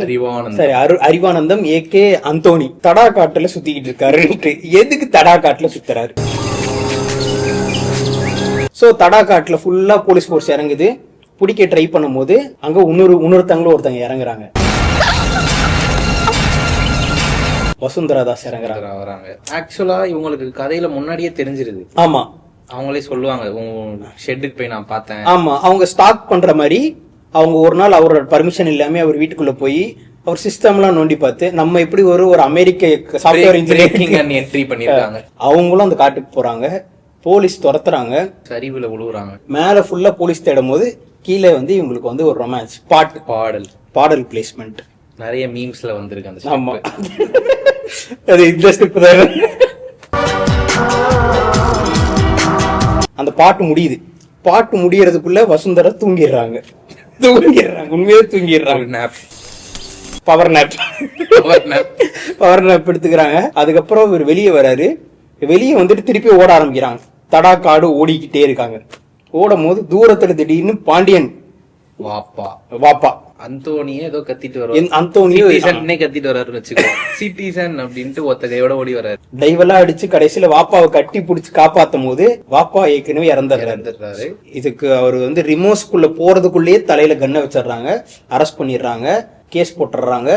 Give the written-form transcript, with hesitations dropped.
அறிவானந்தம். சரி, அறிவானந்தம் ஏகே அந்தோணி தடா காட்டுல சுத்திக்கிட்டு இருக்காரு. எதுக்கு தடா காட்டுல சுத்துறாரு? சோ தடா காட்டுல ஃபுல்லா போலீஸ் போர்ஸ் இறங்குது. பிடிக்க ட்ரை பண்ணும் போது அங்க இன்னொருத்தங்களும் ஒருத்தங்க இறங்குறாங்க. வசுந்தரா தாஸ் இறங்குறாங்க. வராங்க. ஆக்சுவலா இவங்களுக்கு கதையில முன்னாடியே தெரிஞ்சிருது. ஆமா, அவங்களே சொல்லுவாங்க, ஷெட்டுக்கு போய் நான் பார்த்தேன். ஆமா, அவங்க ஸ்டாக் பண்ற மாதிரி அவங்க ஒரு நாள் அவரோட பர்மிஷன் இல்லாம அவர் வீட்டுக்குள்ள போய் அவர் சிஸ்டம் எல்லாம் நோண்டி பார்த்து நம்ம இப்படி ஒரு அமெரிக்க சாஃப்ட்வேர் இன்ஜினியரிங் என்ட்ரி பண்ணிருக்காங்க. அவங்களும் அந்த காட்டுக்கு போறாங்க. போலீஸ் துரத்துறாங்க. சரிவுல விழுவுறாங்க. மேல ஃபுல்லா போலீஸ் தேடும் போது கீழே இவங்களுக்கு ஒரு ரொமான்ஸ் பாடல் பிளேஸ்மெண்ட் நிறைய மீம்ஸ்ல வந்திருக்கு அந்த. ஆமா, அது இந்த ஸ்டெப் தான். அந்த பாட்டு முடியுது. பாட்டு முடியறதுக்குள்ள வசுந்தரா தூங்கிடுறாங்க. உண்மையே தூங்கிடுறாங்க. பவர் நேப் எடுத்துக்கிறாங்க. அதுக்கப்புறம் இவர் வெளியே வராரு. வெளியே வந்துட்டு திருப்பி ஓட ஆரம்பிக்கிறாங்க. தடா காடு ஓடிக்கிட்டே இருக்காங்க. ஓடும் போது தூரத்துல திடீர்னு பாண்டியன் வாப்பா அந்தோனியே ஏதோ கத்திட்டு வர்றாரு. அந்தோனியோ கத்திட்டு வர்றாருன்னு வச்சுக்கோ. சிட்டிசன் அப்படின்ட்டு ஒத்த கையோட ஓடி வர்றாரு. டைவெல்லாம் அடிச்சு கடைசியில வாப்பாவை கட்டி புடிச்சு காப்பாத்தும் போது வாப்பா ஏற்கனவே இறந்துடுறாரு. இதுக்கு அவர் ரிமோஸ்குள்ள போறதுக்குள்ளேயே தலையில கண்ணை வச்சிடுறாங்க. அரெஸ்ட் பண்ணிடுறாங்க. கேஸ் போட்டுறாங்க.